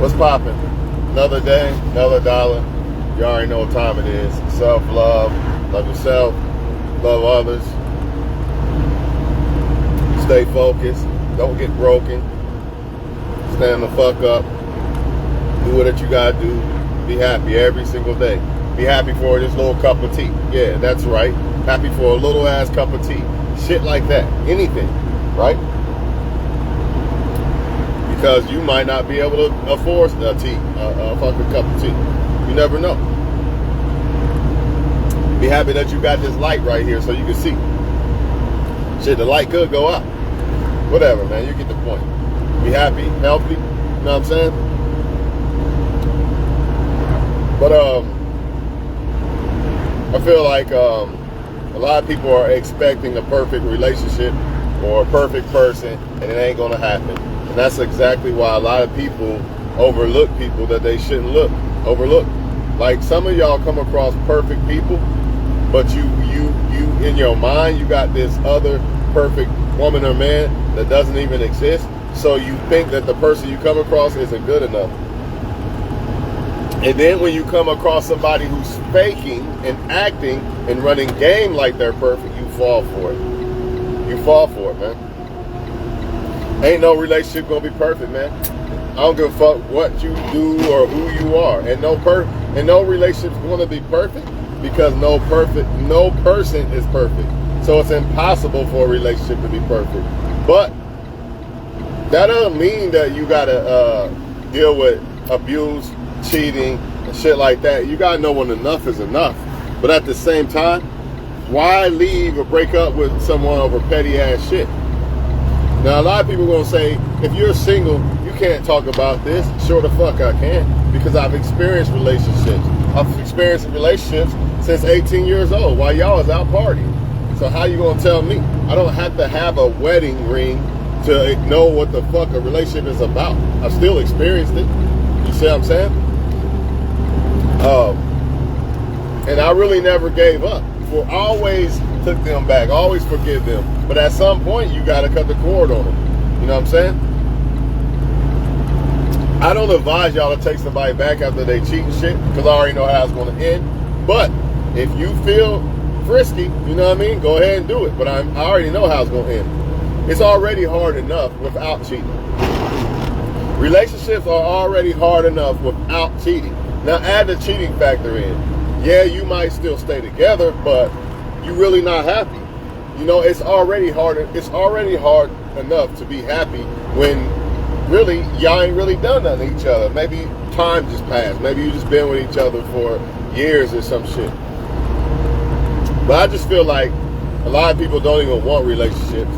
What's poppin'? Another day, another dollar. You already know what time it is. Self-love, love yourself, love others. Stay focused. Don't get broken. Stand the fuck up. Do what you gotta do. Be happy every single day. Be happy for this little cup of tea. Yeah, that's right. Happy for a little ass cup of tea. Shit like that. Anything, right? Because you might not be able to afford a fucking cup of tea. You never know. Be happy that you got this light right here so you can see. Shit, the light could go out. Whatever, man. You get the point. Be happy, healthy. You know what I'm saying? But I feel like a lot of people are expecting a perfect relationship or a perfect person, and it ain't gonna happen. And that's exactly why a lot of people overlook people that they shouldn't overlook. Like, some of y'all come across perfect people, but you in your mind, you got this other perfect woman or man that doesn't even exist. So you think that the person you come across isn't good enough. And then when you come across somebody who's faking and acting and running game like they're perfect, you fall for it. You fall for it, man. Ain't no relationship gonna be perfect, man. I don't give a fuck what you do or who you are. And no relationship's gonna be perfect, because no person is perfect. So it's impossible for a relationship to be perfect. But that doesn't mean that you gotta deal with abuse, cheating, and shit like that. You gotta know when enough is enough. But at the same time, why leave or break up with someone over petty ass shit? Now, a lot of people are gonna say, if you're single, you can't talk about this. Sure the fuck I can, because I've experienced relationships. I've experienced relationships since 18 years old while y'all is out partying. So how you gonna tell me? I don't have to have a wedding ring to know what the fuck a relationship is about. I've still experienced it. You see what I'm saying? And I really never gave up. I always took them back, always forgive them. But at some point, you gotta cut the cord on them. You know what I'm saying? I don't advise y'all to take somebody back after they cheat and shit, because I already know how it's gonna end. But if you feel frisky, you know what I mean, go ahead and do it. But I already know how it's gonna end. It's already hard enough without cheating. Relationships are already hard enough without cheating. Now add the cheating factor in. Yeah, you might still stay together, but you really not happy. You know, it's already hard enough to be happy when really y'all ain't really done nothing to each other. Maybe time just passed. Maybe you just been with each other for years or some shit. But I just feel like a lot of people don't even want relationships.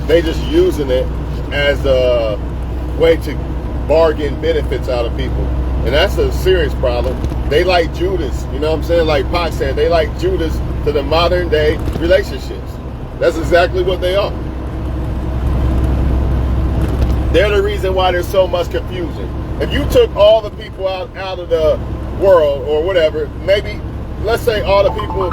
They just using it as a way to bargain benefits out of people. And that's a serious problem. They like Judas, you know what I'm saying? Like Pac said, they like Judas to the modern day relationships. That's exactly what they are. They're the reason why there's so much confusion. If you took all the people out of the world or whatever, maybe, let's say all the people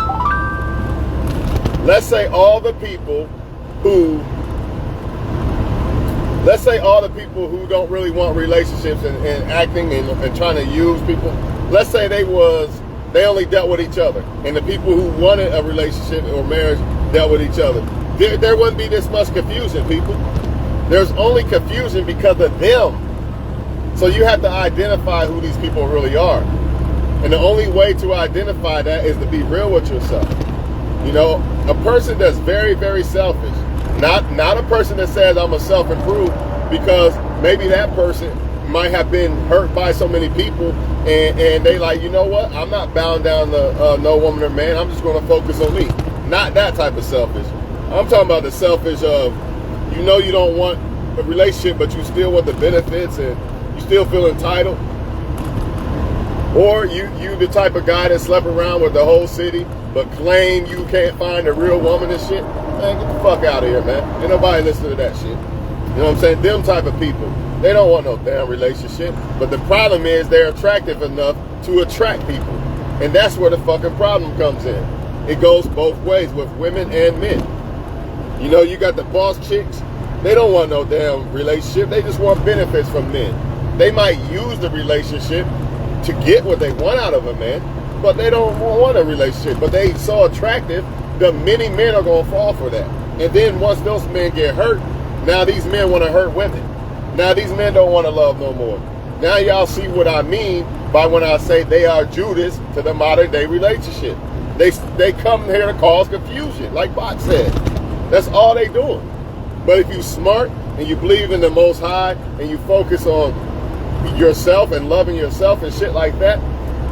who don't really want relationships and acting and trying to use people, let's say they only dealt with each other, and the people who wanted a relationship or marriage dealt with each other, there wouldn't be this much confusion, people. There's only confusion because of them. So you have to identify who these people really are. And the only way to identify that is to be real with yourself. You know, a person that's very, very selfish, not a person that says I'm a self-improve, because maybe that person might have been hurt by so many people, and they like, you know what, I'm not bound down to no woman or man, I'm just going to focus on me. Not that type of selfish. I'm talking about the selfish of, you know, you don't want a relationship, but you still want the benefits and you still feel entitled. Or you the type of guy that slept around with the whole city, but claim you can't find a real woman and shit. Man, get the fuck out of here, man. Ain't nobody listening to that shit. You know what I'm saying? Them type of people, they don't want no damn relationship. But the problem is they're attractive enough to attract people. And that's where the fucking problem comes in. It goes both ways with women and men. You know, you got the boss chicks. They don't want no damn relationship. They just want benefits from men. They might use the relationship to get what they want out of a man, but they don't want a relationship. But they so attractive that many men are going to fall for that. And then once those men get hurt, now these men want to hurt women. Now these men don't want to love no more. Now y'all see what I mean by when I say they are Judas to the modern day relationship. They come here to cause confusion, like Bach said. That's all they doing. But if you smart and you believe in the Most High and you focus on yourself and loving yourself and shit like that,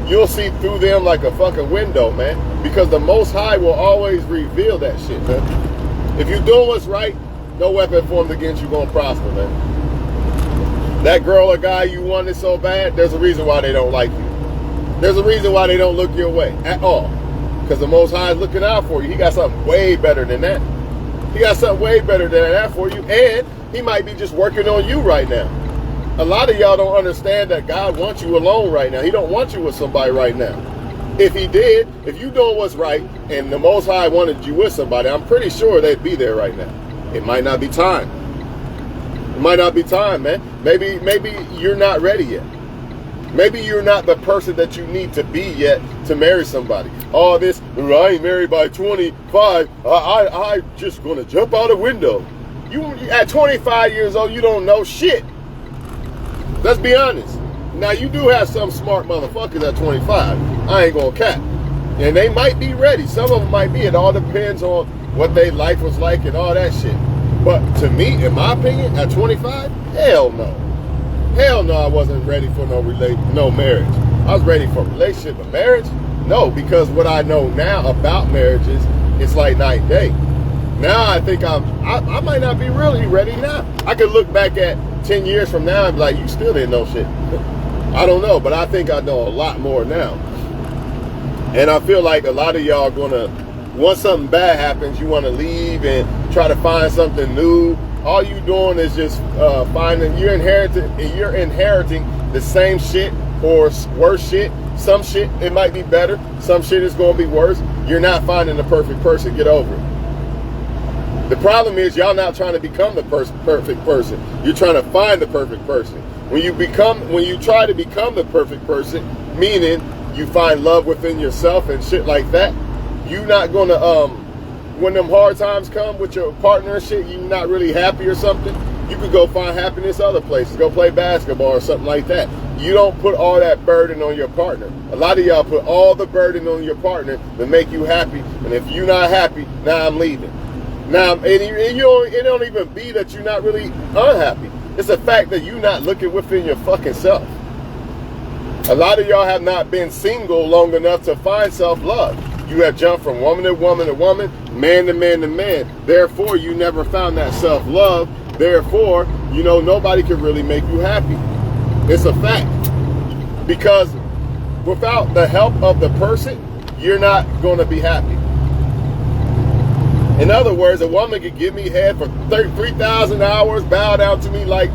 you'll see through them like a fucking window, man. Because the Most High will always reveal that shit, man. If you're doing what's right, no weapon formed against you gonna prosper, man. That girl or guy you wanted so bad, there's a reason why they don't like you. There's a reason why they don't look your way at all. Because the Most High is looking out for you. He got something way better than that. He got something way better than that for you. And he might be just working on you right now. A lot of y'all don't understand that God wants you alone right now. He don't want you with somebody right now. If he did, if you doing what's right and the Most High wanted you with somebody, I'm pretty sure they'd be there right now. It might not be time. It might not be time, man. Maybe you're not ready yet. Maybe you're not the person that you need to be yet to marry somebody. All this, I ain't married by 25. I just gonna jump out a window. You at 25 years old, you don't know shit. Let's be honest. Now you do have some smart motherfuckers at 25. I ain't gonna cap. And they might be ready. Some of them might be. It all depends on what their life was like and all that shit. But to me, in my opinion, at 25, hell no. Hell no, I wasn't ready for no marriage. I was ready for a relationship, but marriage? No, because what I know now about marriages, it's like night and day. Now I think I might not be really ready now. I could look back at 10 years from now and be like, you still didn't know shit. I don't know, but I think I know a lot more now. And I feel like a lot of y'all gonna, once something bad happens, you wanna leave and try to find something new. All you doing is just you're inheriting the same shit or worse shit. Some shit, it might be better. Some shit is going to be worse. You're not finding the perfect person. Get over it. The problem is y'all not trying to become the perfect person. You're trying to find the perfect person. When you try to become the perfect person, meaning you find love within yourself and shit like that, you're not going to, when them hard times come with your partner and shit, you're not really happy or something, you could go find happiness other places. Go play basketball or something like that. You don't put all that burden on your partner. A lot of y'all put all the burden on your partner to make you happy. And if you're not happy, now I'm leaving. Now, it don't even be that you're not really unhappy. It's the fact that you're not looking within your fucking self. A lot of y'all have not been single long enough to find self-love. You have jumped from woman to woman to woman, man to man to man. Therefore, you never found that self-love. Therefore, nobody can really make you happy. It's a fact. Because without the help of the person, you're not going to be happy. In other words, a woman could give me head for 3,000 hours, bow down to me like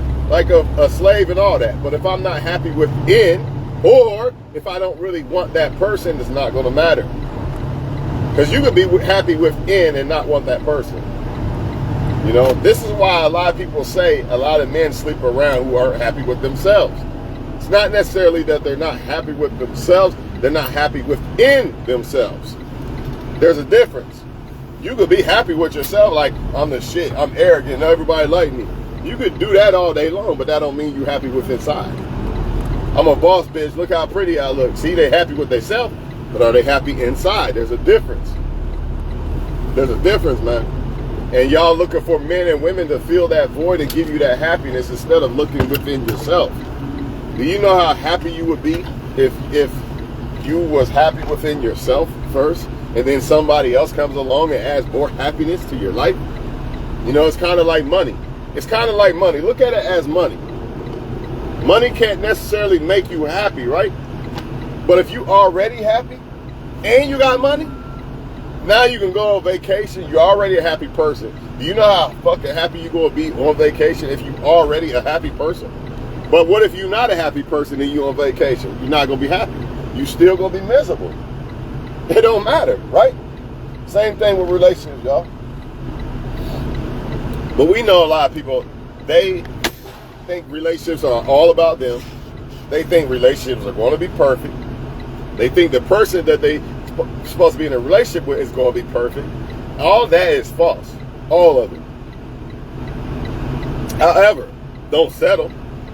a slave and all that. But if I'm not happy within, or if I don't really want that person, it's not going to matter. Because you could be happy within and not want that person. This is why a lot of people say a lot of men sleep around who aren't happy with themselves. It's not necessarily that they're not happy with themselves. They're not happy within themselves. There's a difference. You could be happy with yourself like, I'm the shit, I'm arrogant, everybody like me. You could do that all day long, but that don't mean you're happy with inside. I'm a boss bitch, look how pretty I look. See, they happy with themselves, but are they happy inside? There's a difference. There's a difference, man. And y'all looking for men and women to fill that void and give you that happiness instead of looking within yourself. Do you know how happy you would be if you was happy within yourself first, and then somebody else comes along and adds more happiness to your life? It's kind of like money. It's kind of like money. Look at it as money. Money can't necessarily make you happy, right? But if you already happy and you got money, now you can go on vacation. You're already a happy person. Do you know how fucking happy you're going to be on vacation if you're already a happy person? But what if you're not a happy person and you're on vacation? You're not going to be happy. You're still going to be miserable. It don't matter, right? Same thing with relationships, y'all. But we know a lot of people, they think relationships are all about them. They think relationships are going to be perfect. They think the person that they supposed to be in a relationship with is going to be perfect. All that is false. All of it. However, don't settle.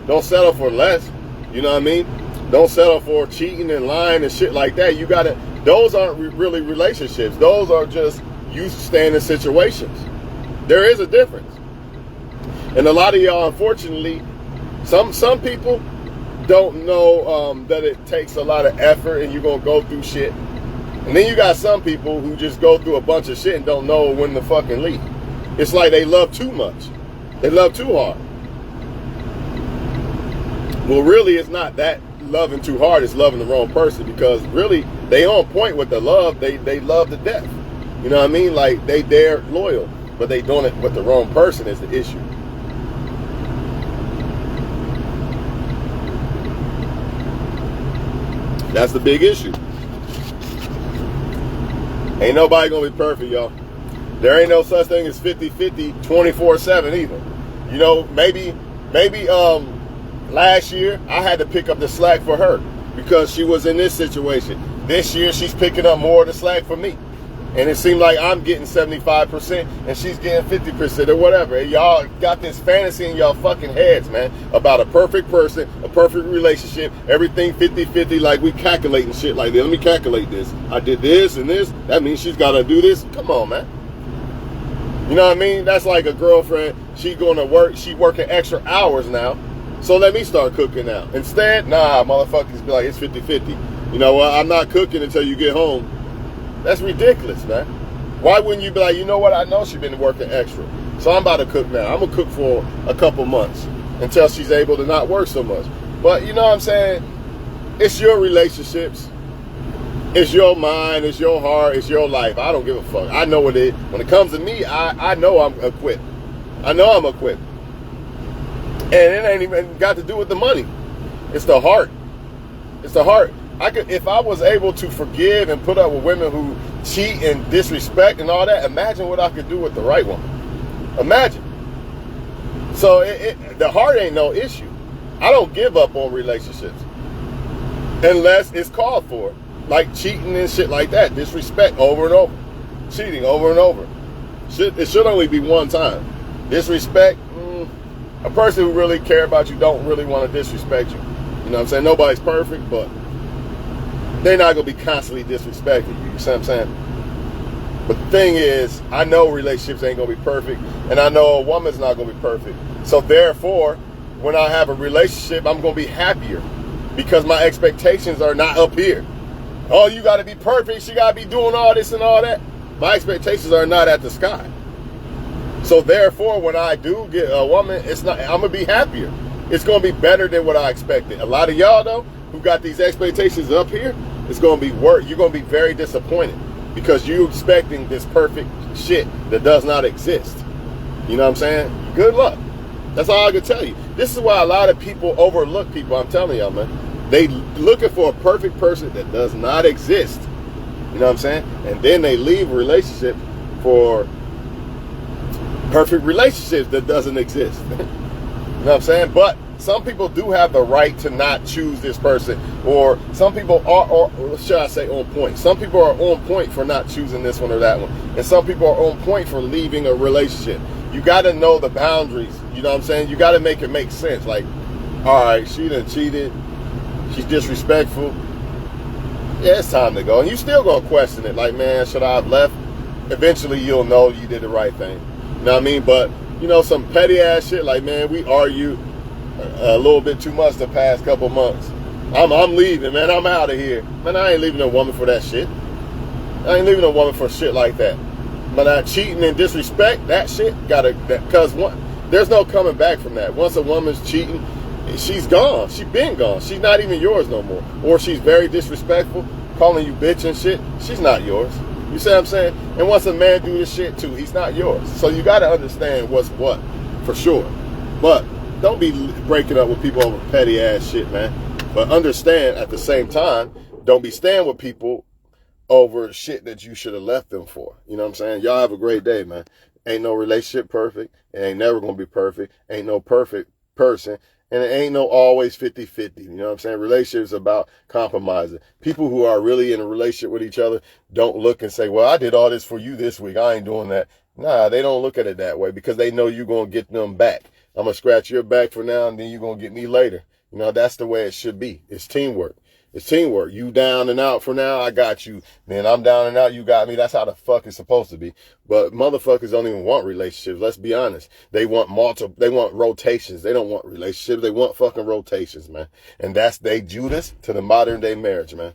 Don't settle for less. You know what I mean? Don't settle for cheating and lying and shit like that. You gotta. Those aren't really relationships. Those are just you staying in situations. There is a difference. And a lot of y'all, unfortunately, some people don't know that it takes a lot of effort and you're going to go through shit. And then you got some people who just go through a bunch of shit and don't know when to fucking leave. It's like they love too much. They love too hard. Well, really, it's not that loving too hard. It's loving the wrong person, because really, they on point with the love. They love to death. You know what I mean? Like, they're loyal, but they doing it with the wrong person is the issue. That's the big issue. Ain't nobody gonna be perfect, y'all. There ain't no such thing as 50-50 24/7 either. You know, maybe last year I had to pick up the slack for her because she was in this situation. This year she's picking up more of the slack for me. And it seemed like I'm getting 75% and she's getting 50% or whatever. And y'all got this fantasy in y'all fucking heads, man, about a perfect person, a perfect relationship, everything 50-50, like we calculating shit like that. Let me calculate this. I did this and this. That means she's got to do this. Come on, man. You know what I mean? That's like a girlfriend. She going to work. She working extra hours now. So let me start cooking now. Instead, nah, motherfuckers be like, it's 50-50. You know what? I'm not cooking until you get home. That's ridiculous, man. Why wouldn't you be like, you know what? I know she's been working extra, so I'm about to cook now. I'm going to cook for a couple months until she's able to not work so much. But you know what I'm saying? It's your relationships. It's your mind. It's your heart. It's your life. I don't give a fuck. I know what it is. When it comes to me, I know I'm equipped. I know I'm equipped. And it ain't even got to do with the money. It's the heart. It's the heart. If I was able to forgive and put up with women who cheat and disrespect and all that, imagine what I could do with the right woman. Imagine. So the heart ain't no issue. I don't give up on relationships unless it's called for, like cheating and shit like that, disrespect over and over, cheating over and over. It should only be one time. Disrespect, a person who really care about you don't really want to disrespect you. You know what I'm saying? Nobody's perfect, but they're not going to be constantly disrespecting you. You see what I'm saying? But the thing is, I know relationships ain't going to be perfect, and I know a woman's not going to be perfect. So therefore, when I have a relationship, I'm going to be happier because my expectations are not up here. Oh, you got to be perfect. She got to be doing all this and all that. My expectations are not at the sky. So therefore, when I do get a woman, I'm going to be happier. It's going to be better than what I expected. A lot of y'all, though, who got these expectations up here, it's going to be work. You're going to be very disappointed because you're expecting this perfect shit that does not exist. You know what I'm saying? Good luck. That's all I can tell you. This is why a lot of people overlook people. I'm telling y'all, man. They looking for a perfect person that does not exist. You know what I'm saying? And then they leave a relationship for perfect relationships that doesn't exist. You know what I'm saying? But some people do have the right to not choose this person, or some people are, or should I say on point. Some people are on point for not choosing this one or that one. And some people are on point for leaving a relationship. You got to know the boundaries. You know what I'm saying? You got to make it make sense. Like, all right, she done cheated. She's disrespectful. Yeah, it's time to go. And you still going to question it. Like, man, should I have left? Eventually, you'll know you did the right thing. You know what I mean? But, you know, some petty ass shit like, man, we argue a little bit too much the past couple months. I'm leaving, man. I'm out of here. Man, I ain't leaving a woman for that shit. I ain't leaving a woman for shit like that. But not cheating and disrespect, that shit because there's no coming back from that. Once a woman's cheating, she's gone. She's been gone. She's not even yours no more. Or she's very disrespectful, calling you bitch and shit. She's not yours. You see what I'm saying? And once a man do this shit too, he's not yours. So you got to understand what's what, for sure. But don't be breaking up with people over petty ass shit, man. But understand at the same time, don't be staying with people over shit that you should have left them for. You know what I'm saying? Y'all have a great day, man. Ain't no relationship perfect. It ain't never going to be perfect. Ain't no perfect person. And it ain't no always 50-50. You know what I'm saying? Relationships about compromising. People who are really in a relationship with each other don't look and say, well, I did all this for you this week. I ain't doing that. Nah, they don't look at it that way because they know you're going to get them back. I'm going to scratch your back for now and then you're going to get me later. You know, that's the way it should be. It's teamwork. It's teamwork. You down and out for now, I got you. Then I'm down and out, you got me. That's how the fuck it's supposed to be. But motherfuckers don't even want relationships. Let's be honest. They want they want rotations. They don't want relationships. They want fucking rotations, man. And that's they Judas to the modern day marriage, man.